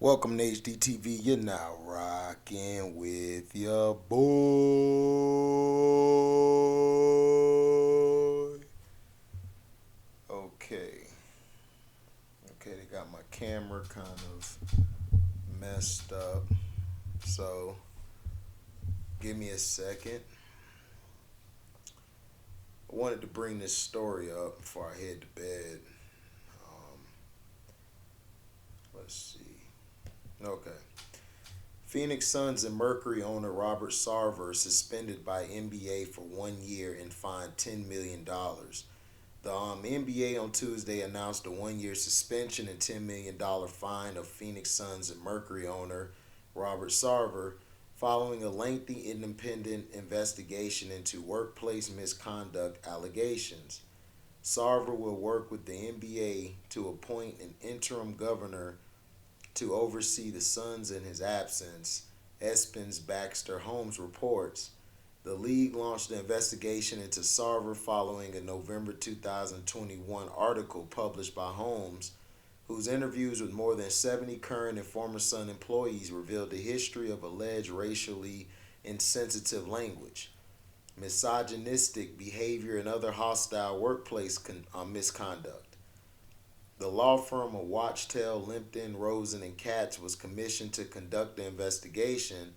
Welcome to HDTV. You're now rocking with your boy. Okay. Okay, they got my camera kind of messed up. So, give me a second. I wanted to bring this story up before I head to bed. Um, let's see. Okay. Phoenix Suns and Mercury owner Robert Sarver suspended by NBA for 1 year and fined $10 million. The NBA on Tuesday announced a 1 year suspension and $10 million fine of Phoenix Suns and Mercury owner Robert Sarver following a lengthy independent investigation into workplace misconduct allegations. Sarver will work with the NBA to appoint an interim governor to oversee the Suns in his absence, espn's Baxter Holmes reports. The league launched an investigation into Sarver following a November 2021 article published by Holmes, whose interviews with more than 70 current and former Sun employees revealed the history of alleged racially insensitive language, misogynistic behavior, and other hostile workplace misconduct. The law firm of Wachtell, Limpton, Rosen, and Katz was commissioned to conduct the investigation,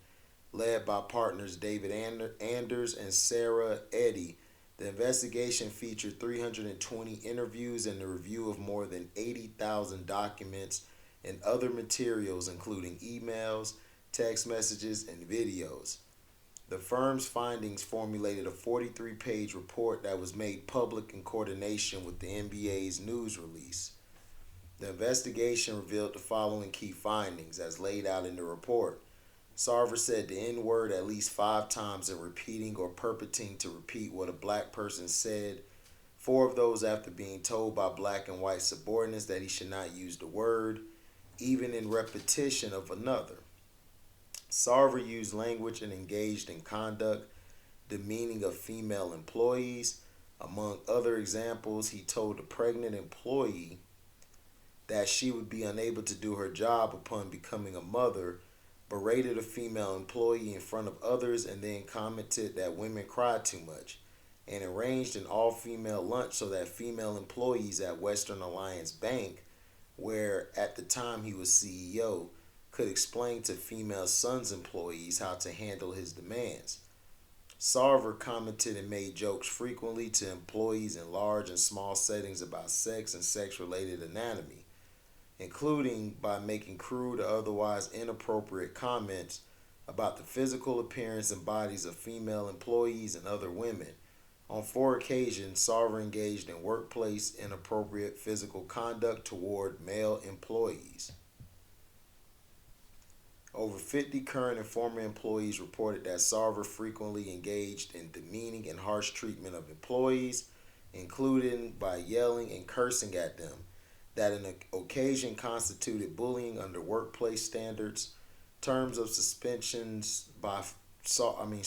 led by partners David Anders and Sarah Eddy. The investigation featured 320 interviews and the review of more than 80,000 documents and other materials, including emails, text messages, and videos. The firm's findings formulated a 43-page report that was made public in coordination with the NBA's news release. The investigation revealed the following key findings, as laid out in the report. Sarver said the N-word at least 5 times in repeating or purporting to repeat what a black person said, 4 of those after being told by black and white subordinates that he should not use the word, even in repetition of another. Sarver used language and engaged in conduct demeaning of female employees. Among other examples, he told a pregnant employee that she would be unable to do her job upon becoming a mother, berated a female employee in front of others, and then commented that women cried too much, and arranged an all-female lunch so that female employees at Western Alliance Bank, where at the time he was CEO, could explain to female Suns employees how to handle his demands. Sarver commented and made jokes frequently to employees in large and small settings about sex and sex-related anatomy, including by making crude or otherwise inappropriate comments about the physical appearance and bodies of female employees and other women. On 4 occasions, Sarver engaged in workplace inappropriate physical conduct toward male employees. Over 50 current and former employees reported that Sarver frequently engaged in demeaning and harsh treatment of employees, including by yelling and cursing at them, that an occasion constituted bullying under workplace standards. Terms of suspension bar Sarver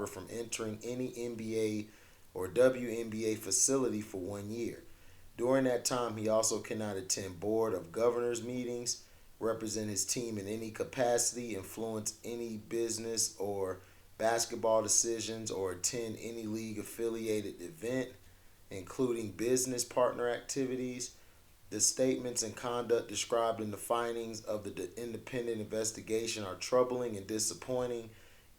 from entering any NBA or WNBA facility for 1 year. During that time, he also cannot attend board of governors meetings, represent his team in any capacity, influence any business or basketball decisions, or attend any league affiliated event, including business partner activities. The statements and conduct described in the findings of the independent investigation are troubling and disappointing,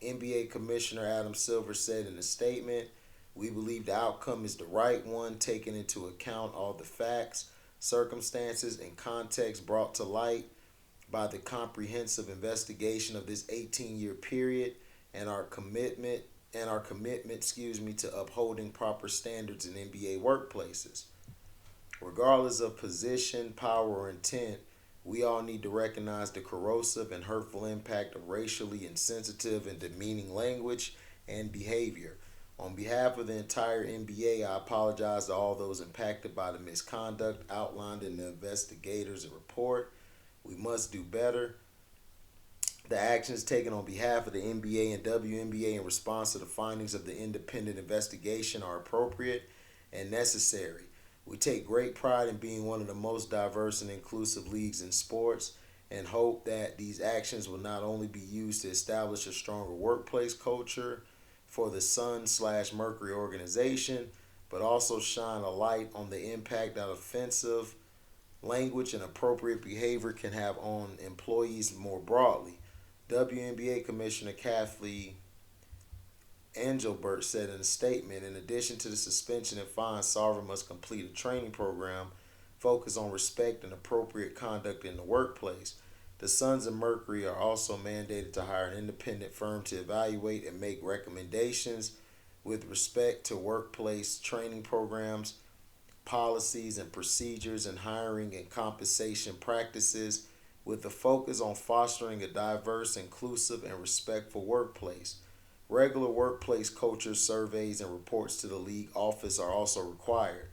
NBA Commissioner Adam Silver said in a statement. We believe the outcome is the right one, taking into account all the facts, circumstances, and context brought to light by the comprehensive investigation of this 18-year period, and our commitment to upholding proper standards in NBA workplaces. Regardless of position, power, or intent, we all need to recognize the corrosive and hurtful impact of racially insensitive and demeaning language and behavior. On behalf of the entire NBA, I apologize to all those impacted by the misconduct outlined in the investigators' report. We must do better. The actions taken on behalf of the NBA and WNBA in response to the findings of the independent investigation are appropriate and necessary. We take great pride in being one of the most diverse and inclusive leagues in sports and hope that these actions will not only be used to establish a stronger workplace culture for the Sun/Mercury organization, but also shine a light on the impact that offensive language and appropriate behavior can have on employees more broadly. WNBA Commissioner Kathleen Engelbert said in a statement, in addition to the suspension and fine, Sarver must complete a training program focused on respect and appropriate conduct in the workplace. The Suns and Mercury are also mandated to hire an independent firm to evaluate and make recommendations with respect to workplace training programs, policies and procedures, and hiring and compensation practices with a focus on fostering a diverse, inclusive, and respectful workplace. Regular workplace culture surveys and reports to the league office are also required.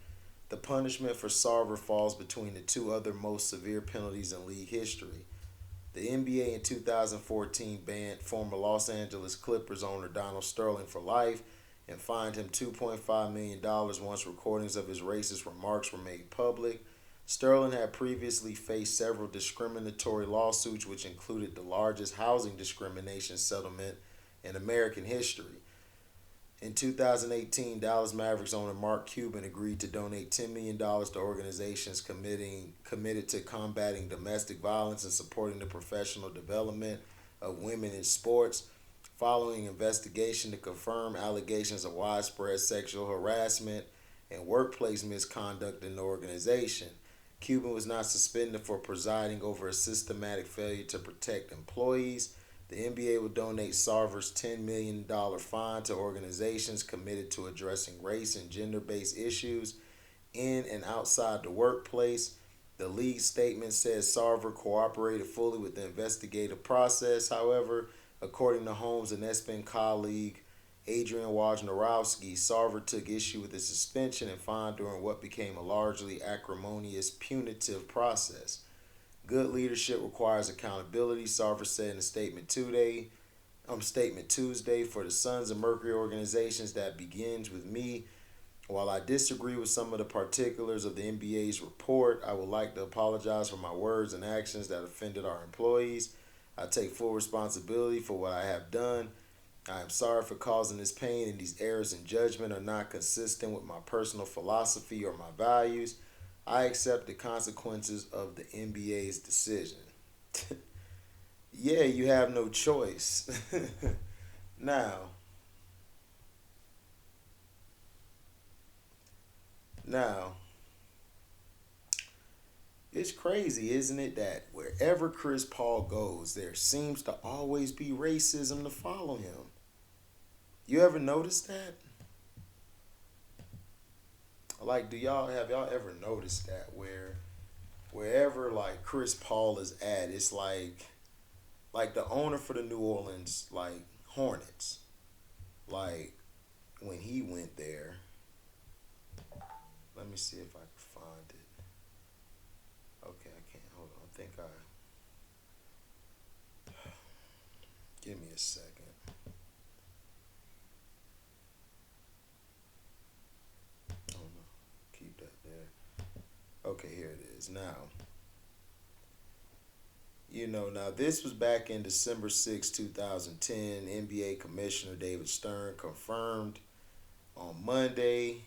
The punishment for Sarver falls between the two other most severe penalties in league history. The NBA in 2014 banned former Los Angeles Clippers owner Donald Sterling for life and fined him $2.5 million once recordings of his racist remarks were made public. Sterling had previously faced several discriminatory lawsuits, which included the largest housing discrimination settlement in American history. In 2018, Dallas Mavericks owner Mark Cuban agreed to donate $10 million to organizations committed to combating domestic violence and supporting the professional development of women in sports, following investigation to confirm allegations of widespread sexual harassment and workplace misconduct in the organization. Cuban was not suspended for presiding over a systematic failure to protect employees. The NBA will donate Sarver's $10 million fine to organizations committed to addressing race and gender-based issues in and outside the workplace. The league statement says Sarver cooperated fully with the investigative process. However, according to Holmes and espn colleague Adrian Wojnarowski, Sarver took issue with the suspension and fine during what became a largely acrimonious punitive process. Good leadership requires accountability, Sarver said in a statement Tuesday. For the Suns and Mercury organizations, that begins with me. While I disagree with some of the particulars of the NBA's report, I would like to apologize for my words and actions that offended our employees. I take full responsibility for what I have done. I am sorry for causing this pain, and these errors in judgment are not consistent with my personal philosophy or my values. I accept the consequences of the NBA's decision. Yeah, you have no choice. Now, now, it's crazy, isn't it, that wherever Chris Paul goes, there seems to always be racism to follow him. You ever noticed that? Like, have y'all ever noticed that wherever like Chris Paul is at, it's like the owner for the New Orleans Hornets, like when he went there. Let me see if I can find it. Okay, I can't. Hold on. I think give me a second. Oh no, keep that there. Okay, here it is. Now this was back in December 6, 2010. NBA Commissioner David Stern confirmed on Monday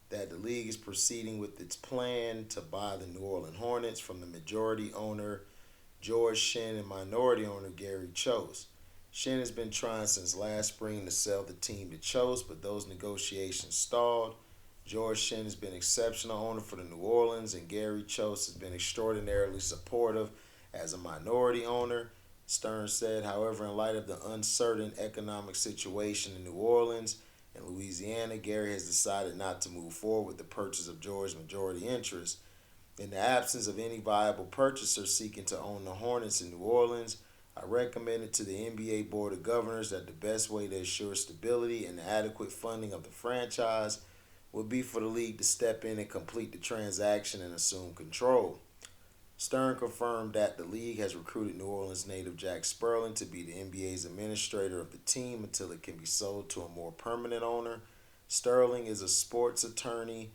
that the league is proceeding with its plan to buy the New Orleans Hornets from the majority owner George Shinn and minority owner Gary Chose. Shinn has been trying since last spring to sell the team to Chose, but those negotiations stalled. George Shinn has been exceptional owner for the New Orleans, and Gary Chose has been extraordinarily supportive as a minority owner, Stern said. However, in light of the uncertain economic situation in New Orleans and Louisiana, Gary has decided not to move forward with the purchase of George's majority interest. In the absence of any viable purchaser seeking to own the Hornets in New Orleans, I recommended to the NBA Board of Governors that the best way to ensure stability and the adequate funding of the franchise would be for the league to step in and complete the transaction and assume control. Stern confirmed that the league has recruited New Orleans native Jack Sperling to be the NBA's administrator of the team until it can be sold to a more permanent owner. Sterling is a sports attorney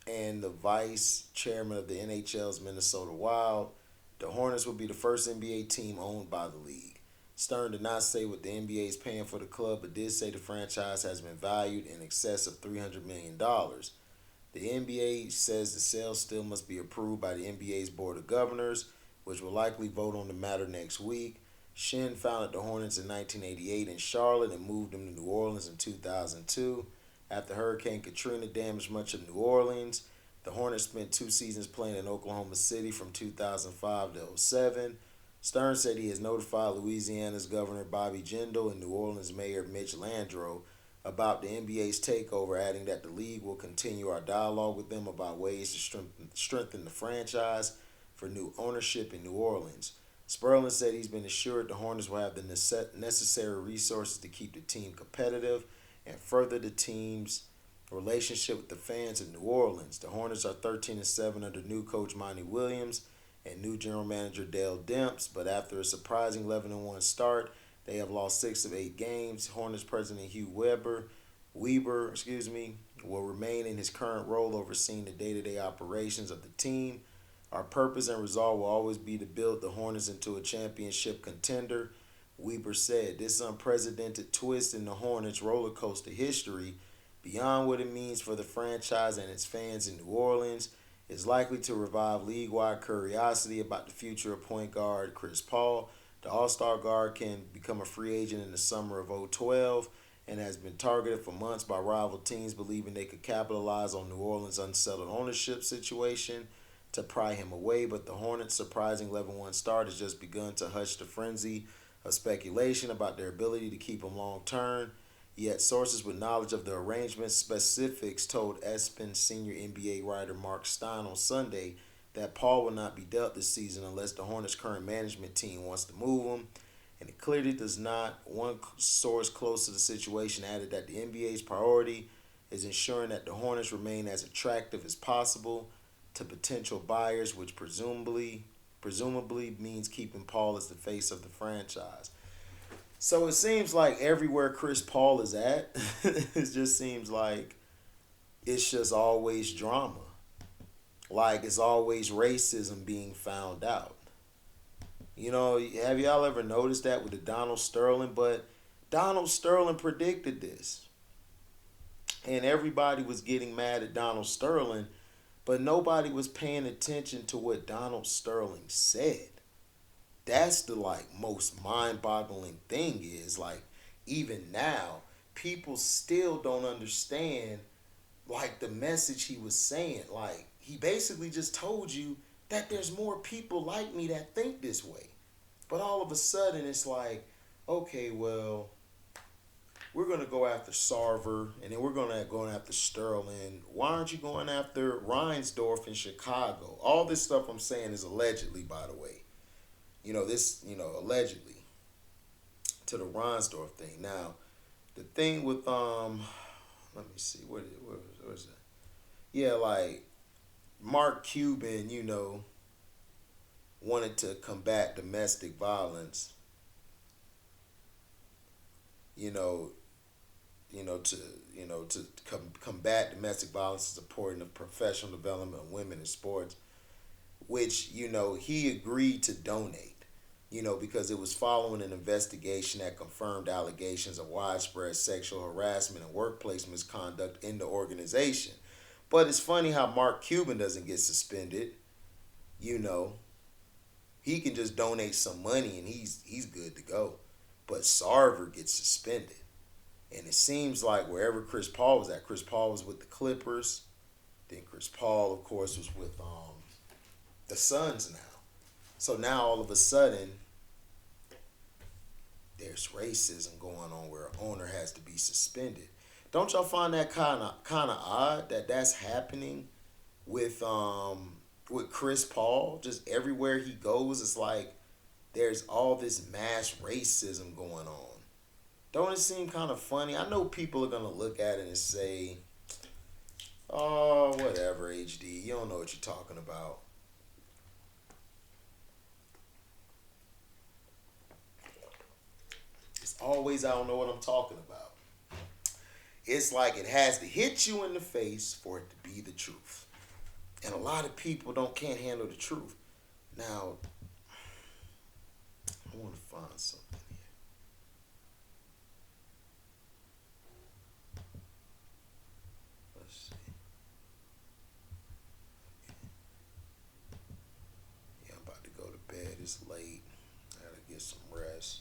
and the vice chairman of the NHL's Minnesota Wild. The Hornets will be the first NBA team owned by the league. Stern did not say what the NBA is paying for the club, but did say the franchise has been valued in excess of $300 million. The NBA says the sale still must be approved by the NBA's Board of Governors, which will likely vote on the matter next week. Shin founded the Hornets in 1988 in Charlotte and moved them to New Orleans in 2002. After Hurricane Katrina damaged much of New Orleans, the Hornets spent 2 seasons playing in Oklahoma City from 2005 to '07. Stern said he has notified Louisiana's Governor Bobby Jindal and New Orleans Mayor Mitch Landrieu about the NBA's takeover, adding that the league will continue our dialogue with them about ways to strengthen the franchise for new ownership in New Orleans. Sperling said he's been assured the Hornets will have the necessary resources to keep the team competitive and further the team's relationship with the fans in New Orleans. The Hornets are 13-7 under new coach Monty Williams and new general manager Dale Demps, but after a surprising 11-1 start, they have lost 6 of 8 games. Hornets president Hugh Weber, will remain in his current role overseeing the day-to-day operations of the team. Our purpose and resolve will always be to build the Hornets into a championship contender, Weber said. This unprecedented twist in the Hornets' roller coaster history, beyond what it means for the franchise and its fans in New Orleans, is likely to revive league-wide curiosity about the future of point guard Chris Paul. The All-Star guard can become a free agent in the summer of 2012 and has been targeted for months by rival teams believing they could capitalize on New Orleans' unsettled ownership situation to pry him away, but the Hornets' surprising 11-1 start has just begun to hush the frenzy of speculation about their ability to keep him long-term. Yet sources with knowledge of the arrangement's specifics told espn senior NBA writer Mark Stein on Sunday that Paul will not be dealt this season unless the Hornets' current management team wants to move him, and it clearly does not. One source close to the situation added that the NBA's priority is ensuring that the Hornets remain as attractive as possible to potential buyers, which presumably means keeping Paul as the face of the franchise. So it seems like everywhere Chris Paul is at, it just seems like it's just always drama. Like it's always racism being found out. You know, have y'all ever noticed that with the Donald Sterling? But Donald Sterling predicted this. And everybody was getting mad at Donald Sterling, but nobody was paying attention to what Donald Sterling said. That's the most mind-boggling thing is even now people still don't understand the message he was saying. He basically just told you that there's more people like me that think this way. But all of a sudden it's okay, well, we're going to go after Sarver, and then we're going to go after Sterling. Why aren't you going after Reinsdorf in Chicago? All this stuff I'm saying is allegedly, by the way. Allegedly to the Reinsdorf thing. Now, the thing with, let me see, where is that? Yeah, Mark Cuban, wanted to combat domestic violence, to combat domestic violence and supporting the professional development of women in sports, which, he agreed to donate, because it was following an investigation that confirmed allegations of widespread sexual harassment and workplace misconduct in the organization. But it's funny how Mark Cuban doesn't get suspended. He can just donate some money and he's good to go. But Sarver gets suspended. And it seems like wherever Chris Paul was at, Chris Paul was with the Clippers. Then Chris Paul, of course, was with the Suns now. So now all of a sudden, there's racism going on where an owner has to be suspended. Don't y'all find that kind of odd that that's happening with Chris Paul? Just everywhere he goes, it's there's all this mass racism going on. Don't it seem kind of funny? I know people are going to look at it and say, oh, whatever, HD. You don't know what you're talking about. It's always, I don't know what I'm talking about. It's it has to hit you in the face for it to be the truth. And a lot of people can't handle the truth. Now, I want to find something here. Let's see. Yeah, I'm about to go to bed. It's late. I gotta get some rest.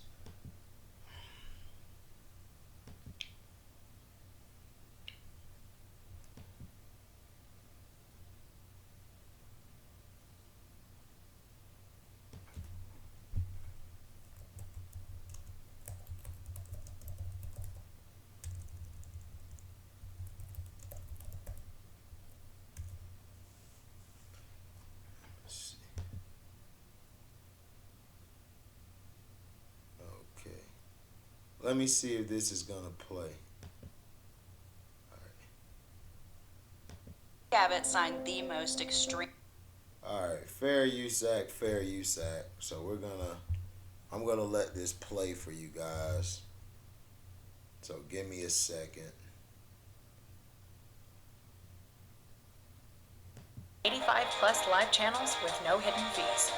Let's see. Okay. Let me see if this is gonna play. Abbott signed the most extreme. All right, fair use act, fair use act. So I'm gonna let this play for you guys. So give me a second. 85 plus live channels with no hidden fees.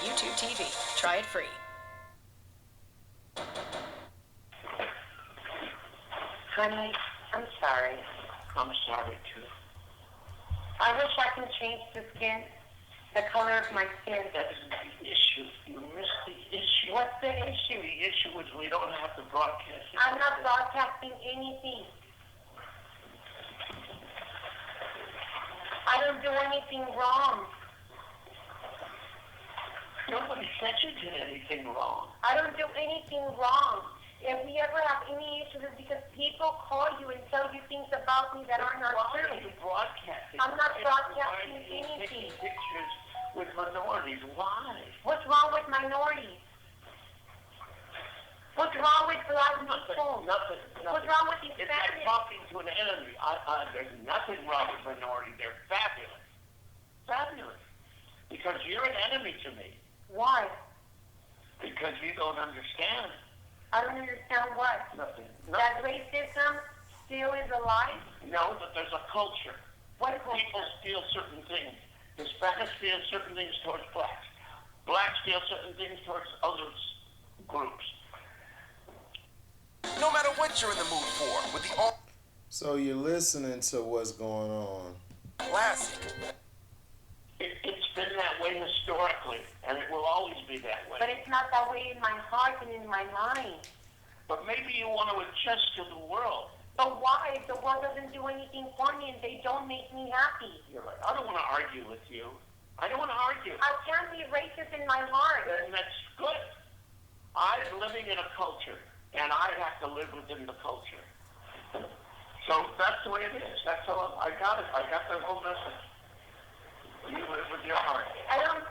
YouTube TV. Try it free. Honey, I'm sorry. I'm sorry too. I wish I can change the skin, the color of my skin. That isn't the issue. You missed the issue. What's the issue? The issue is we don't have to broadcast it. I'm not broadcasting anything. I don't do anything wrong. Nobody said you did anything wrong. I don't do anything wrong. If we ever have any issues, it's because people call you and tell you things about me that are not Why true. are you broadcasting? I'm not broadcasting Why are you anything. taking pictures with minorities? Why? What's wrong with minorities? What's wrong with black people? Nothing. What's wrong with It's like Hispanics? talking to an enemy. There's nothing wrong with minorities. They're fabulous. Fabulous. Because you're an enemy to me. Why? Because you don't understand. I don't understand what. Nothing. That racism still is alive? No, but there's a culture. What People culture? feel certain things. Hispanics feel certain things towards blacks. Blacks feel certain things towards other groups. No matter what you're in the mood for, with the all So you're listening to what's going on. classic. It's been that way historically, and it will always be that way. But it's not that way in my heart and in my mind. But maybe you want to adjust to the world. But why? If the world doesn't do anything for me and they don't make me happy. You're right. I don't want to argue with you. I don't want to argue. I can't be racist in my heart. And that's good. I'm living in a culture, and I have to live within the culture. So that's the way it is. That's all. I got it. I got the whole message. You live with your heart. I don't.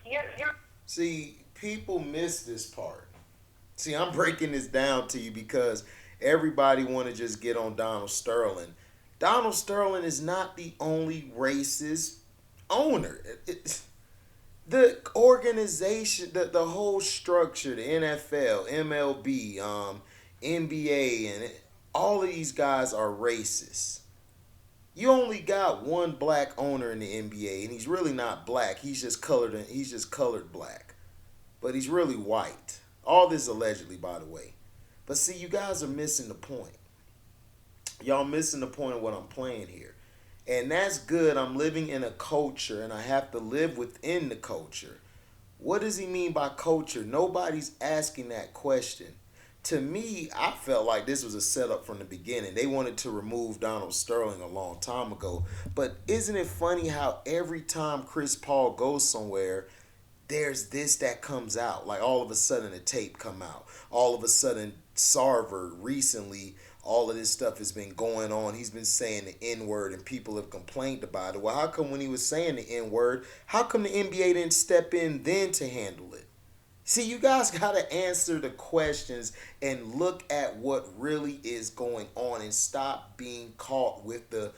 You're. See, people miss this part. See, I'm breaking this down to you because everybody want to just get on Donald Sterling. Donald Sterling is not the only racist owner. The organization, the whole structure, the NFL, MLB, NBA, and all of these guys are racist. You only got one black owner in the NBA, and he's really not black. He's just colored. He's just colored black, but he's really white. All this allegedly, by the way. But see, you guys are missing the point. Y'all missing the point of what I'm playing here, and that's good. I'm living in a culture, and I have to live within the culture. What does he mean by culture? Nobody's asking that question. To me, I felt like this was a setup from the beginning. They wanted to remove Donald Sterling a long time ago. But isn't it funny how every time Chris Paul goes somewhere, there's this that comes out. Like all of a sudden a tape come out. All of a sudden Sarver recently, all of this stuff has been going on. He's been saying the N-word and people have complained about it. Well, how come when he was saying the N-word, how come the NBA didn't step in then to handle it? See, you guys got to answer the questions and look at what really is going on and stop being caught with the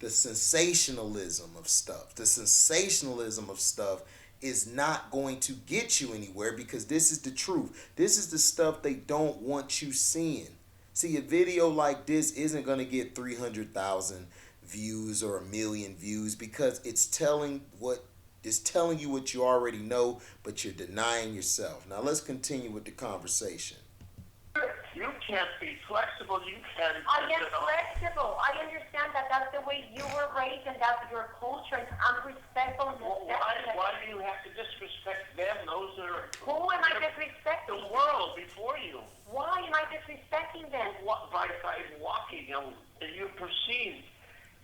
sensationalism of stuff. The sensationalism of stuff is not going to get you anywhere because this is the truth. This is the stuff they don't want you seeing. See, a video like this isn't going to get 300,000 views or 1 million views because it's telling you what you already know, but you're denying yourself. Now let's continue with the conversation. You can't be flexible. You can't. I am flexible. I understand that that's the way you were raised and that's your culture, and I'm respectful. Well, why do you have to disrespect them? Those are... Who am I disrespecting? The world before you. Why am I disrespecting them? By walking, you're perceived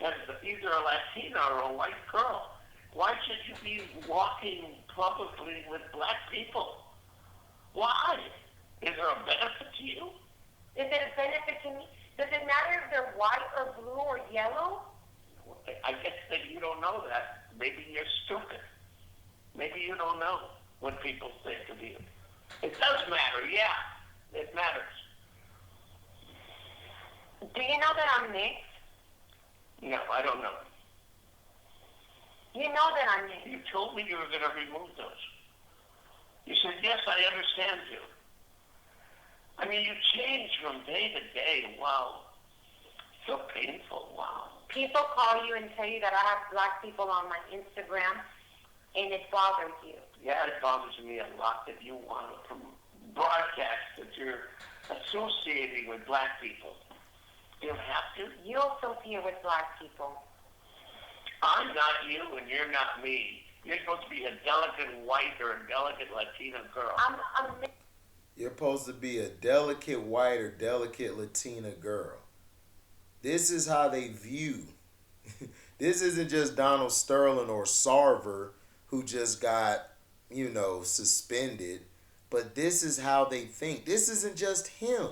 as either a Latina or a white girl. Why should you be walking publicly with black people? Why? Is there a benefit to you? Is it a benefit to me? Does it matter if they're white or blue or yellow? I guess that you don't know that. Maybe you're stupid. Maybe you don't know what people think of you. It does matter, yeah. It matters. Do you know that I'm mixed? No, I don't know. You know that I'm mixed. You told me you were going to remove those. You said, yes, I understand you. I mean, you change from day to day. Wow. So painful. Wow. People call you and tell you that I have black people on my Instagram, and it bothers you. Yeah, it bothers me a lot that you want to broadcast that you're associating with black people. You have to. You associate with black people. I'm not you, and you're not me. You're supposed to be a delicate white or a delicate Latina girl. I'm You're supposed to be a delicate white or delicate Latina girl. This is how they view. This isn't just Donald Sterling or Sarver who just got, suspended. But this is how they think. This isn't just him.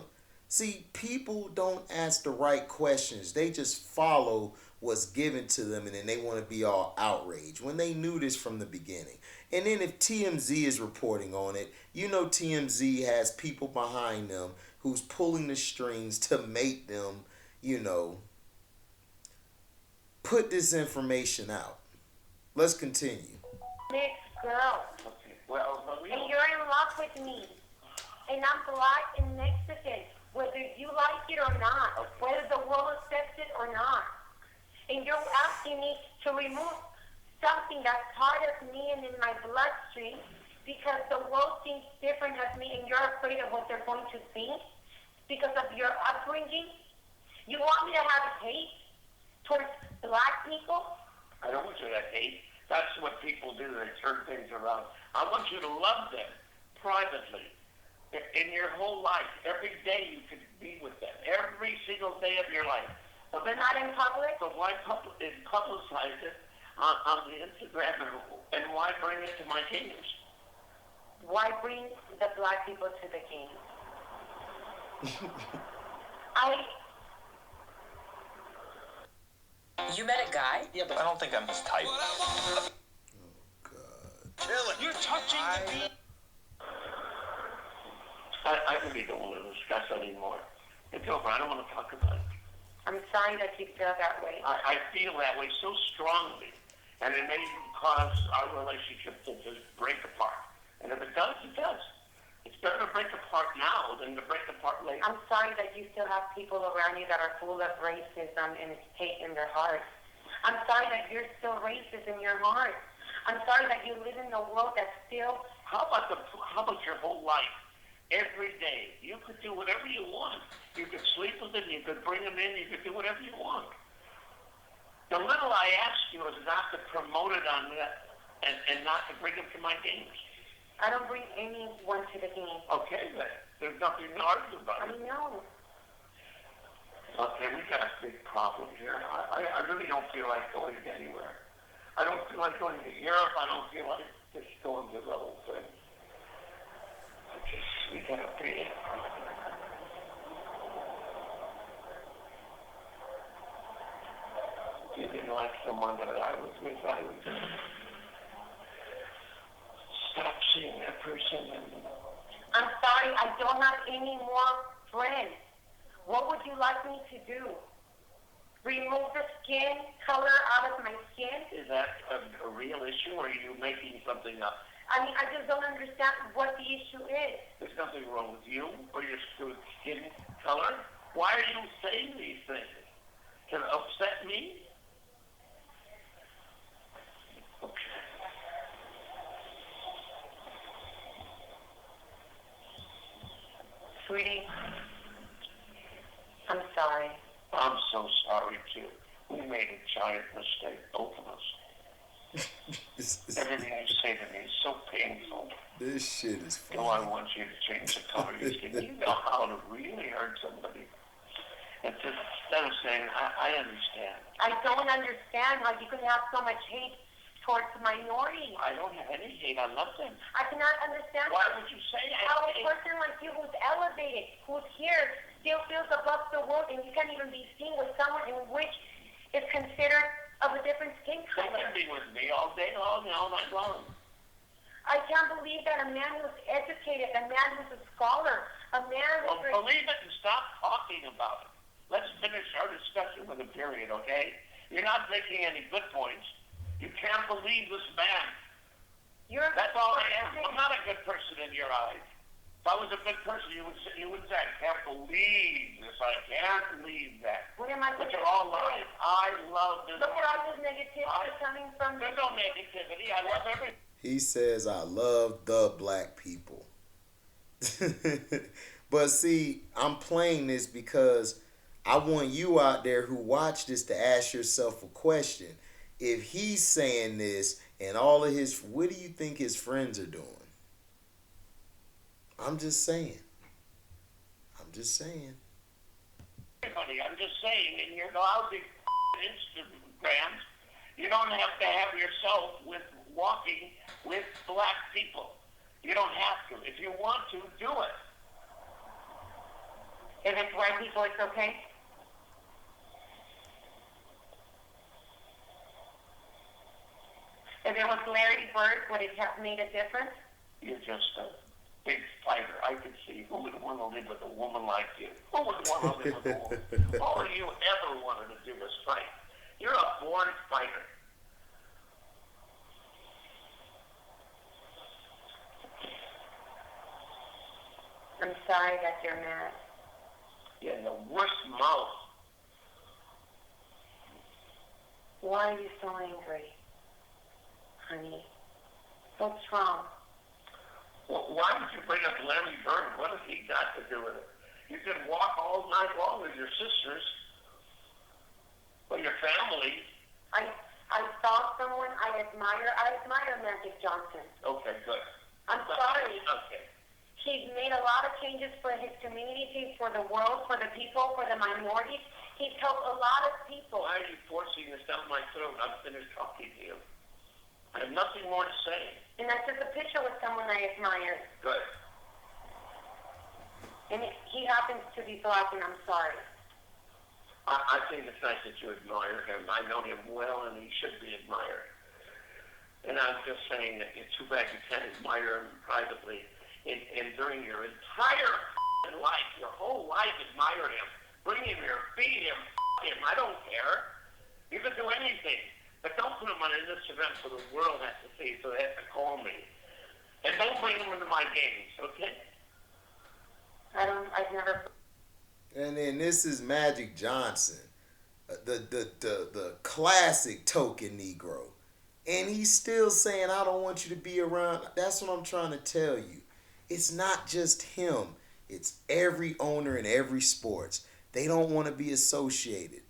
See, people don't ask the right questions. They just follow what's given to them, and then they want to be all outraged when they knew this from the beginning. And then if TMZ is reporting on it, TMZ has people behind them who's pulling the strings to make them, put this information out. Let's continue. mixed girl. Okay. Well, And you're in love with me. And I'm black and Mexican, whether you like it or not, whether the world accepts it or not. And you're asking me to remove something that's part of me and in my bloodstream because the world thinks different of me and you're afraid of what they're going to think because of your upbringing. You want me to have hate towards black people? I don't want you to hate. That's what people do. They turn things around. I want you to love them privately. In your whole life, every day you could be with them. Every single day of your life. But not in public? So why publicize it on the Instagram and why bring it to my games? Why bring the black people to the games? You met a guy? Yeah, but I don't think I'm his type. God. You're touching me. I really don't want to discuss anymore. It's over. I don't want to talk about it. I'm sorry that you feel that way. I feel that way so strongly, and it may cause our relationship to just break apart. And if it does, it does. It's better to break apart now than to break apart later. I'm sorry that you still have people around you that are full of racism and it's hate in their hearts. I'm sorry that you're still racist in your heart. I'm sorry that you live in a world that's still... How about your whole life? Every day, you could do whatever you want. You could sleep with them, you could bring them in, you could do whatever you want. The little I ask you is not to promote it on that and not to bring them to my games. I don't bring anyone to the game. Okay, then. There's nothing to argue about. I know. Okay, we got a big problem here. I really don't feel like going anywhere. I don't feel like going to Europe. I don't feel like just going to the whole thing. We gotta pay it. If you didn't like someone that I was with, I would stop seeing that person. I'm sorry, I don't have any more friends. What would you like me to do? Remove the skin color out of my skin? Is that a real issue, or are you making something up? I mean, I just don't understand what the issue is. There's nothing wrong with you or your skin color. Why are you saying these things? To upset me? Sweetie, I'm sorry. I'm so sorry, too. We made a giant mistake, both of us. Everything you say to me is so painful. This shit is funny. No, I want you to change the color of your skin. You know how to really hurt somebody. And just instead of saying, I understand. I don't understand how you can have so much hate towards minorities. I don't have any hate. I love them. I cannot understand Why would you say that? how a person like you who's elevated, who's here, still feels above the world, and you can't even be seen with someone in which is considered of a different skin They color. can be with me all day long and all night long. I can't believe that a man who's educated, a man who's a scholar, a man Well, who's... believe it and stop talking about it. Let's finish our discussion with a period, okay? You're not making any good points. You can't believe this man. That's all I am. I'm not a good person in your eyes. If I was a good person, you would say, I can't believe this. I can't believe that. What am I But supposed you're all to lying. say? I love this. Look at all this negativity coming from... There's no negativity. I love everything. He says, I love the black people. But see, I'm playing this because I want you out there who watch this to ask yourself a question. If he's saying this and all of his, what do you think his friends are doing? I'm just saying. Everybody, I'm just saying, in your lousy Instagrams, you don't have to have yourself with walking with black people. You don't have to. If you want to, do it. If it's white people, it's okay? If it was Larry Bird, would it have made a difference? You're just a big fighter. I could see who would want to live with a woman like you. Who would want to live with a woman? All you ever wanted to do was fight. You're a born fighter. I'm sorry that you're mad. You have the worst mouth. Why are you so angry, honey? What's wrong? Well, why would you bring up Larry Bird? What has he got to do with it? You can walk all night long with your sisters or your family. I saw someone I admire Magic Johnson. Okay, good. I'm sorry. Okay. He's made a lot of changes for his community, for the world, for the people, for the minorities. He's helped a lot of people. Why are you forcing this down my throat? I'm finished talking to you. I have nothing more to say. And that's just a picture with someone I admire. Good. And he happens to be black, and I'm sorry. I think it's nice that you admire him. I know him well, and he should be admired. And I'm just saying that it's too bad you can't admire him privately. And during your entire life, your whole life, admire him. Bring him here, feed him, him. I don't care. You can do anything. But don't put him on an Instagram for the world has to see, so they have to call me. And don't bring him into my games, okay? I've never... And then this is Magic Johnson, the classic token Negro. And he's still saying, I don't want you to be around. That's what I'm trying to tell you. It's not just him. It's every owner in every sports. They don't want to be associated.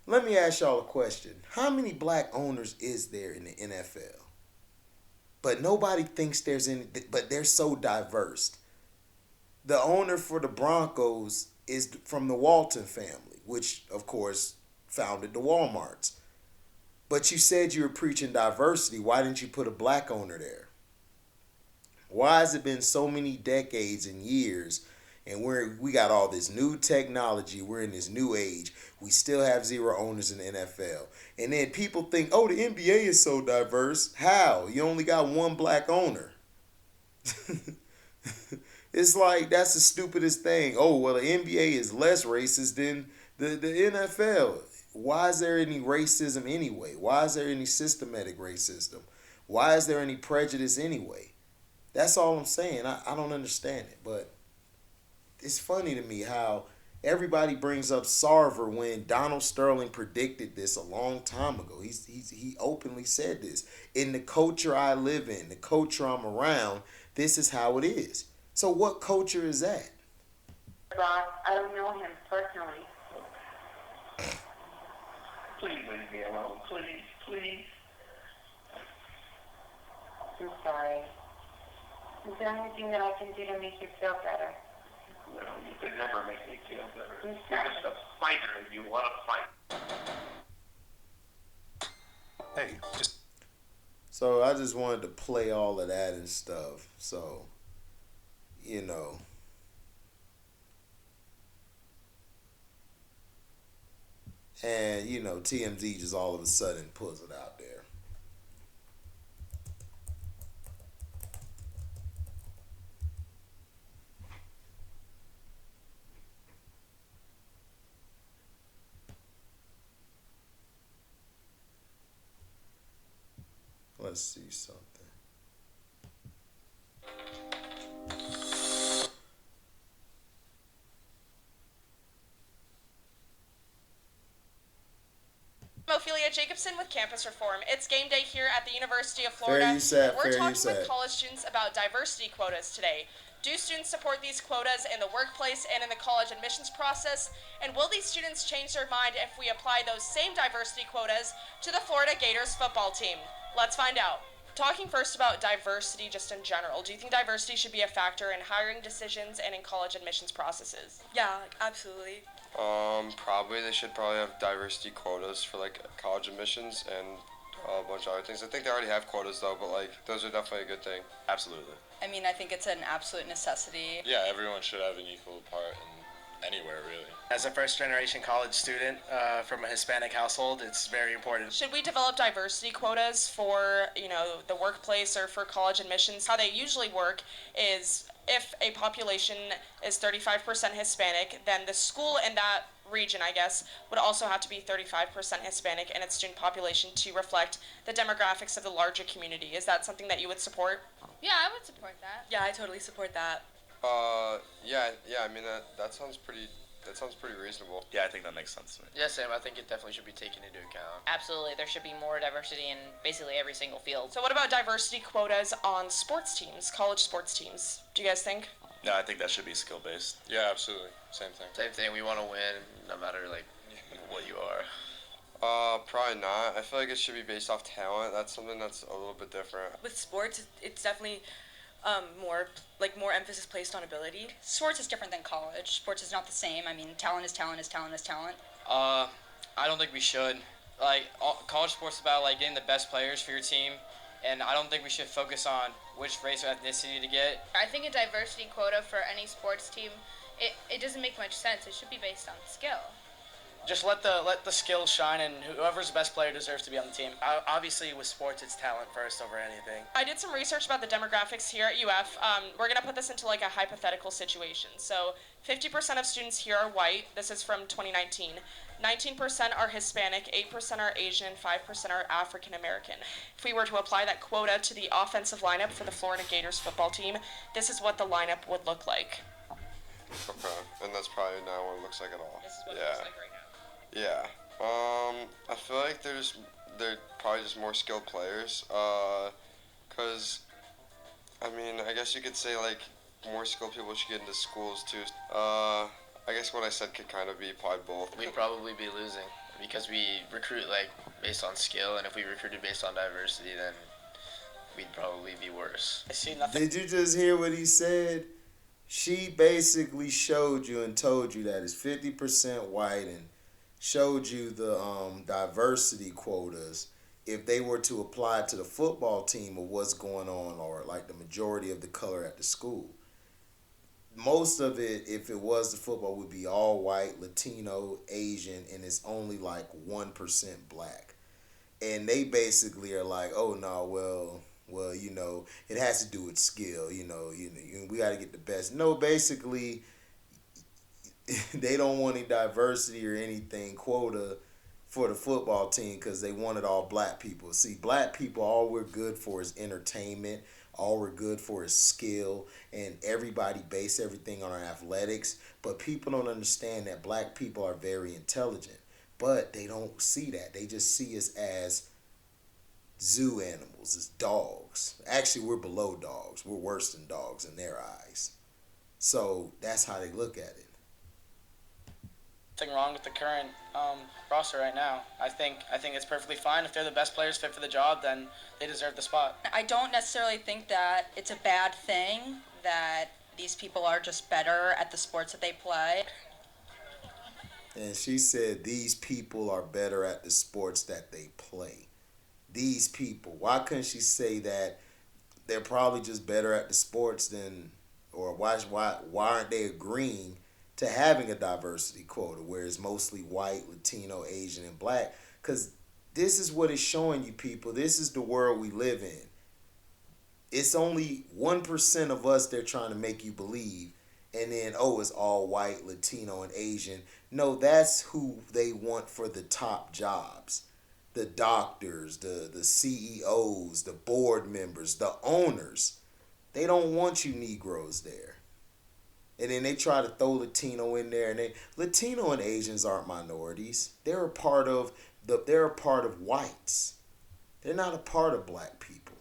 Let me ask y'all a question. How many black owners is there in the NFL? But nobody thinks there's any, but they're so diverse. The owner for the Broncos is from the Walton family, which, of course, founded the Walmarts. But you said you were preaching diversity. Why didn't you put a black owner there? Why has it been so many decades and years, and we got all this new technology, we're in this new age, we still have 0 owners in the NFL. And then people think, oh, the NBA is so diverse. How? You only got 1 black owner. It's like, that's the stupidest thing. Oh, well, the NBA is less racist than the NFL. Why is there any racism anyway? Why is there any systematic racism? Why is there any prejudice anyway? That's all I'm saying. I don't understand it. But it's funny to me how everybody brings up Sarver when Donald Sterling predicted this a long time ago. He openly said this. In the culture I live in, the culture I'm around, this is how it is. So what culture is that? boss. I don't know him personally. Please leave me alone. Please, please. I'm sorry. Is there anything that I can do to make you feel better? No, you could never make me feel better. I'm You're sorry. just a fighter and you want to fight. Hey, just So I just wanted to play all of that and stuff. So, you know. And, you know, TMZ just all of a sudden pulls it out there. Let's see something. I'm Ophelia Jacobson with Campus Reform. It's game day here at the University of Florida. Fair you said, We're fair you talking said. with college students about diversity quotas today. Do students support these quotas in the workplace and in the college admissions process? And will these students change their mind if we apply those same diversity quotas to the Florida Gators football team? Let's find out. Talking first about diversity just in general, do you think diversity should be a factor in hiring decisions and in college admissions processes? Yeah, absolutely. Probably they should probably have diversity quotas for like college admissions and a bunch of other things. I think they already have quotas though, but like those are definitely a good thing. absolutely. I mean, I think it's an absolute necessity. Yeah, everyone should have an equal part in anywhere, really. As a first-generation college student from a Hispanic household, it's very important. Should we develop diversity quotas for, the workplace or for college admissions? How they usually work is if a population is 35% Hispanic, then the school in that region, I guess, would also have to be 35% Hispanic in its student population to reflect the demographics of the larger community. Is that something that you would support? Yeah, I would support that. Yeah, I totally support that. Yeah. I mean that sounds pretty reasonable. Yeah, I think that makes sense to me. Yes, Sam, I think it definitely should be taken into account. Absolutely, there should be more diversity in basically every single field. So what about diversity quotas on sports teams, college sports teams? Do you guys think? Yeah, I think that should be skill-based. Yeah, absolutely. Same thing. Same thing. We want to win, no matter what you are. Probably not. I feel like it should be based off talent. That's something that's a little bit different. With sports, it's definitely more emphasis placed on ability. Sports is different than college. Sports is not the same. I mean, talent is talent is talent is talent. I don't think we should. College sports is about getting the best players for your team, and I don't think we should focus on which race or ethnicity to get. I think a diversity quota for any sports team, it doesn't make much sense. It should be based on skill. Just let the skills shine, and whoever's the best player deserves to be on the team. Obviously, with sports, it's talent first over anything. I did some research about the demographics here at UF. We're going to put this into a hypothetical situation. So 50% of students here are white. This is from 2019. 19% are Hispanic, 8% are Asian, 5% are African American. If we were to apply that quota to the offensive lineup for the Florida Gators football team, this is what the lineup would look like. Okay, and that's probably not what it looks like at all. This is what Yeah. it looks like right now. Yeah. I feel like they're probably just more skilled players. 'Cause I mean, I guess you could say more skilled people should get into schools too. I guess what I said could kind of be applied both. We'd probably be losing because we recruit based on skill, and if we recruited based on diversity, then we'd probably be worse. I see nothing. Did you just hear what he said? She basically showed you and told you that it's 50% white and showed you the diversity quotas if they were to apply to the football team of what's going on, or the majority of the color at the school. Most of it, if it was the football, would be all white, Latino, Asian, and it's only 1% black. And they basically are oh no, well, it has to do with skill, we got to get the best. No, basically, they don't want any diversity or anything quota for the football team because they wanted all black people. See, black people, all we're good for is entertainment. All we're good for is skill, and everybody base everything on our athletics. But people don't understand that black people are very intelligent, but they don't see that. They just see us as zoo animals, as dogs. Actually, we're below dogs. We're worse than dogs in their eyes. So that's how they look at it. Nothing wrong with the current roster right now. I think it's perfectly fine. If they're the best players fit for the job, then they deserve the spot. I don't necessarily think that it's a bad thing that these people are just better at the sports that they play. And she said these people are better at the sports that they play. These people. Why couldn't she say that they're probably just better at the sports than, or why aren't they agreeing to having a diversity quota where it's mostly white, Latino, Asian, and black? Because this is what it's showing you people. This is the world we live in. It's only 1% of us they're trying to make you believe. And then, oh, it's all white, Latino, and Asian. No, that's who they want for the top jobs. The doctors, the CEOs, the board members, the owners. They don't want you Negroes there. And then they try to throw Latino in there, and Latino and Asians aren't minorities. They're a part of whites. They're not a part of black people.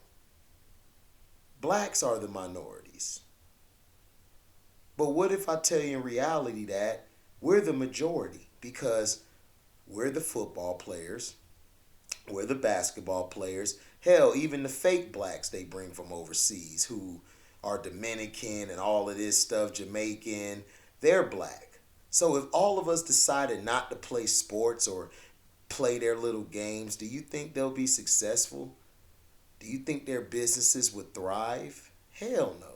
Blacks are the minorities. But what if I tell you in reality that we're the majority, because we're the football players, we're the basketball players, hell, even the fake blacks they bring from overseas who are Dominican and all of this stuff, Jamaican, they're black. So if all of us decided not to play sports or play their little games, do you think they'll be successful? Do you think their businesses would thrive? Hell no.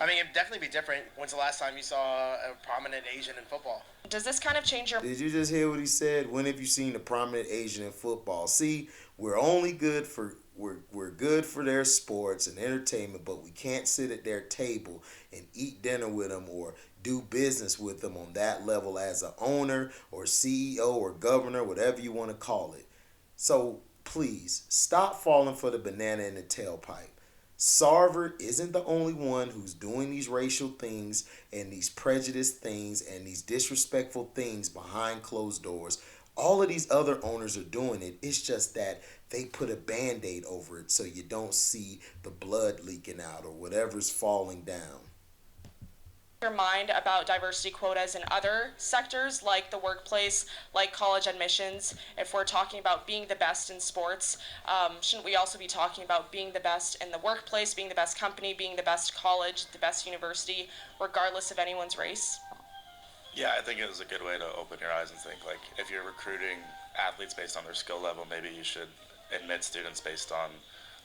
I mean, it'd definitely be different. When's the last time you saw a prominent Asian in football? Does this kind of change your... Did you just hear what he said? When have you seen a prominent Asian in football? See, we're only good for... We're good for their sports and entertainment, but we can't sit at their table and eat dinner with them or do business with them on that level as an owner or CEO or governor, whatever you want to call it. So please, stop falling for the banana in the tailpipe. Sarver isn't the only one who's doing these racial things and these prejudiced things and these disrespectful things behind closed doors. All of these other owners are doing it. It's just that they put a Band-Aid over it so you don't see the blood leaking out or whatever's falling down. Your mind about diversity quotas in other sectors like the workplace, like college admissions? If we're talking about being the best in sports, shouldn't we also be talking about being the best in the workplace, being the best company, being the best college, the best university, regardless of anyone's race? Yeah, I think it was a good way to open your eyes and think, like, if you're recruiting athletes based on their skill level, maybe you should admit students based on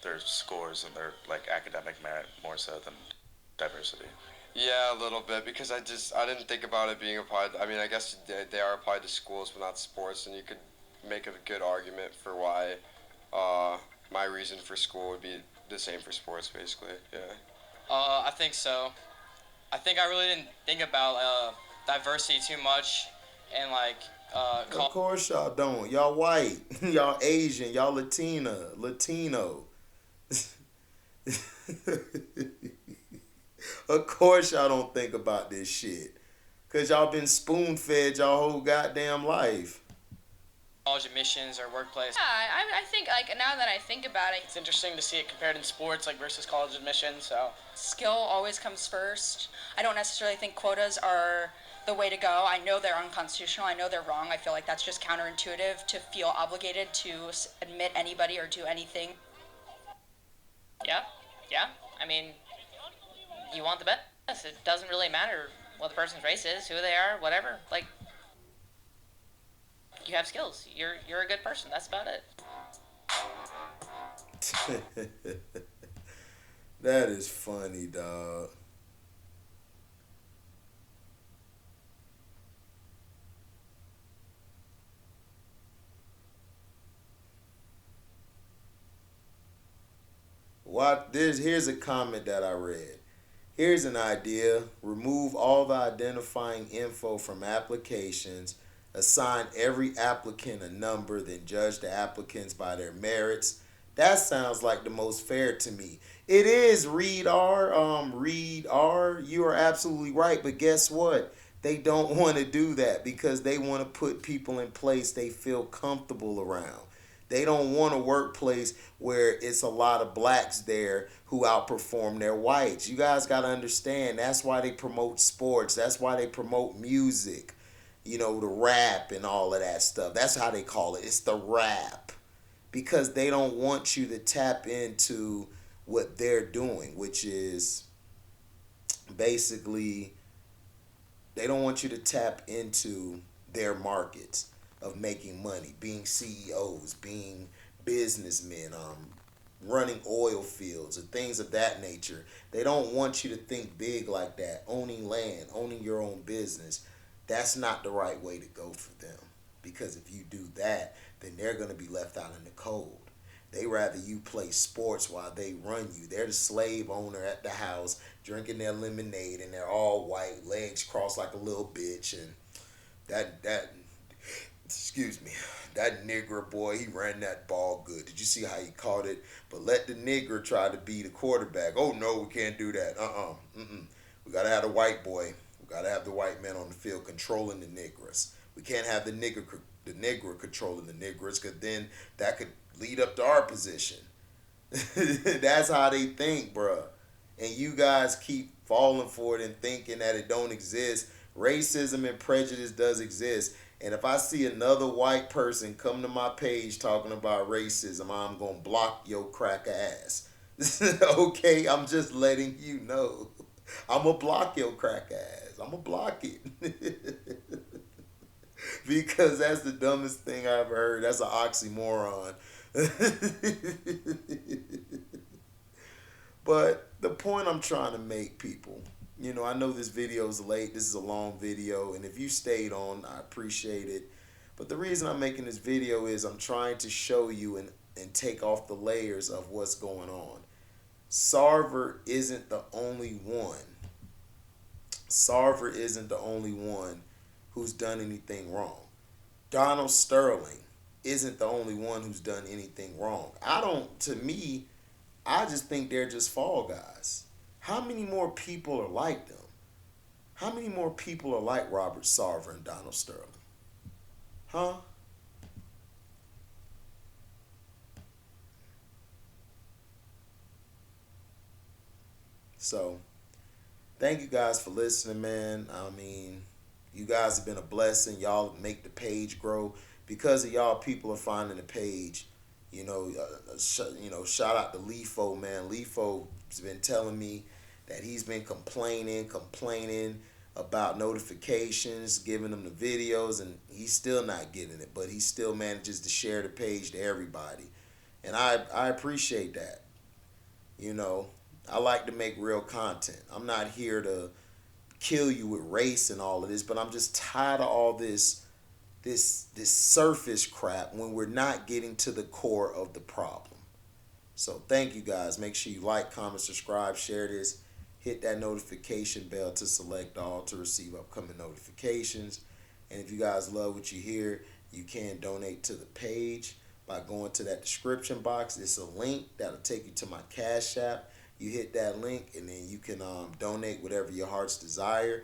their scores and their, like, academic merit more so than diversity. Yeah, a little bit, because I didn't think about it being applied. I mean, I guess they are applied to schools, but not sports, and you could make a good argument for why my reason for school would be the same for sports, basically. Yeah. I think so. I think I really didn't think about diversity too much, and like. Of course y'all don't. Y'all white, y'all Asian, y'all Latino. Of course y'all don't think about this shit. Because y'all been spoon-fed y'all whole goddamn life. College admissions or workplace. Yeah, I think, like, now that I think about it, It's interesting to see it compared in sports, like, versus college admissions, so. Skill always comes first. I don't necessarily think quotas are the way to go. I know they're unconstitutional. I know they're wrong. I feel like that's just counterintuitive to feel obligated to admit anybody or do anything. Yeah. I mean, you want the best. It doesn't really matter what the person's race is, who they are, whatever. Like, you have skills. You're a good person. That's about it. That is funny, dog. Here's a comment that I read. Here's an idea. Remove all the identifying info from applications. Assign every applicant a number, then judge the applicants by their merits. That sounds like the most fair to me. It is, Reed R. You are absolutely right. But guess what? They don't want to do that because they want to put people in place they feel comfortable around. They don't want a workplace where it's a lot of blacks there who outperform their whites. You guys got to understand, that's why they promote sports. That's why they promote music. You know, the rap and all of that stuff. That's how they call it. It's the rap. Because they don't want you to tap into what they're doing, which is basically, they don't want you to tap into their markets of making money, being CEOs, being businessmen, running oil fields and things of that nature. They don't want you to think big like that, owning land, owning your own business. That's not the right way to go for them. Because if you do that, then they're going to be left out in the cold. They rather you play sports while they run you. They're the slave owner at the house, drinking their lemonade, and they're all white, legs crossed like a little bitch. And excuse me, that nigger boy, he ran that ball good. Did you see how he caught it? But let the nigger try to be the quarterback. Oh, no, we can't do that. We got to have the white boy. We got to have the white man on the field controlling the niggers. We can't have the nigger controlling the niggers, because then that could lead up to our position. That's how they think, bruh. And you guys keep falling for it and thinking that it don't exist. Racism and prejudice does exist. And if I see another white person come to my page talking about racism, I'm going to block your cracker ass. Okay? I'm just letting you know. I'm going to block your cracker ass. I'm going to block it. Because that's the dumbest thing I've ever heard. That's an oxymoron. But the point I'm trying to make, people, you know, I know this video is late. This is a long video. And if you stayed on, I appreciate it. But the reason I'm making this video is I'm trying to show you and take off the layers of what's going on. Sarver isn't the only one. Sarver isn't the only one who's done anything wrong. Donald Sterling isn't the only one who's done anything wrong. To me, I just think they're just fall guys. How many more people are like them? How many more people are like Robert Sarver and Donald Sterling? Huh? So, thank you guys for listening, man. I mean, you guys have been a blessing. Y'all make the page grow. Because of y'all, people are finding the page. You know, shout out to Lefo, man. Lefo's been telling me that he's been complaining about notifications, giving them the videos, and he's still not getting it. But he still manages to share the page to everybody. And I appreciate that. You know, I like to make real content. I'm not here to kill you with race and all of this, but I'm just tired of all this surface crap when we're not getting to the core of the problem. So thank you guys. Make sure you like, comment, subscribe, share this. Hit that notification bell to select all to receive upcoming notifications. And if you guys love what you hear, you can donate to the page by going to that description box. It's a link that'll take you to my Cash App. You hit that link and then you can donate whatever your heart's desire.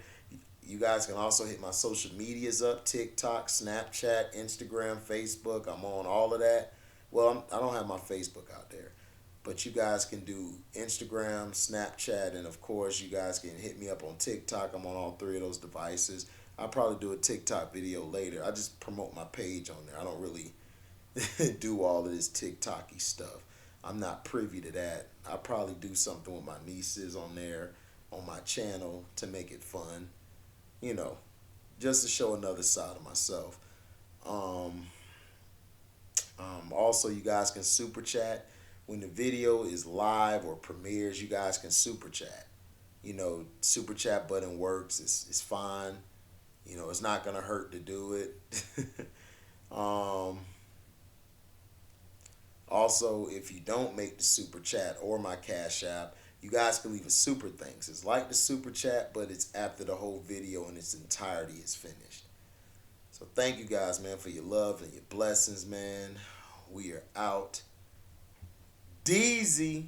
You guys can also hit my social medias up: TikTok, Snapchat, Instagram, Facebook. I'm on all of that. Well, I don't have my Facebook out there. But you guys can do Instagram, Snapchat, and of course, you guys can hit me up on TikTok. I'm on all three of those devices. I'll probably do a TikTok video later. I just promote my page on there. I don't really do all of this TikTok-y stuff. I'm not privy to that. I'll probably do something with my nieces on there, on my channel, to make it fun. You know, just to show another side of myself. Also, you guys can super chat. When the video is live or premieres, you guys can super chat. You know, super chat button works. It's fine. You know, it's not going to hurt to do it. Also, if you don't make the super chat or my Cash App, you guys can leave a super thanks. It's like the super chat, but it's after the whole video in its entirety is finished. So thank you guys, man, for your love and your blessings, man. We are out. Deezy.